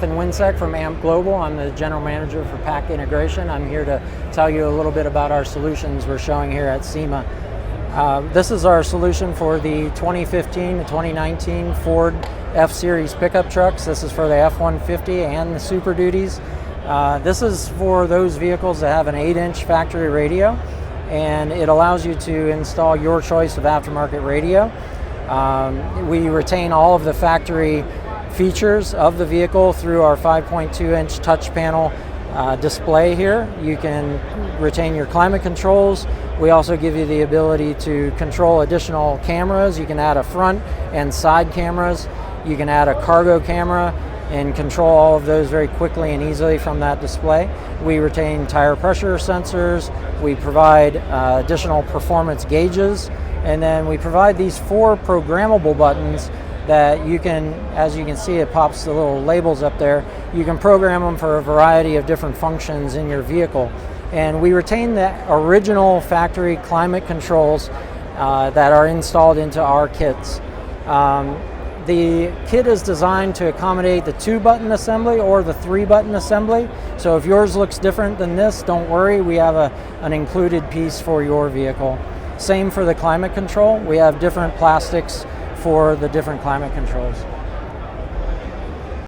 And Winsec from AMP Global. I'm the General Manager for Pack Integration. I'm here to tell you a little bit about our solutions we're showing here at SEMA. This is our solution for the 2015 to 2019 Ford F-Series pickup trucks. This is for the F-150 and the Super Duties. This is for those vehicles that have an 8-inch factory radio, and it allows you to install your choice of aftermarket radio. We retain all of the factory features of the vehicle through our 5.2-inch touch panel display here. You can retain your climate controls. We also give you the ability to control additional cameras. You can add a front and side cameras. You can add a cargo camera and control all of those very quickly and easily from that display. We retain tire pressure sensors. We provide additional performance gauges, and then we provide these 4 programmable buttons that you can, as you can see, it pops the little labels up there. You can program them for a variety of different functions in your vehicle. And we retain the original factory climate controls that are installed into our kits. The kit is designed to accommodate the 2-button assembly or the 3-button assembly. So if yours looks different than this, don't worry, we have an included piece for your vehicle. Same for the climate control. We have different plastics for the different climate controls.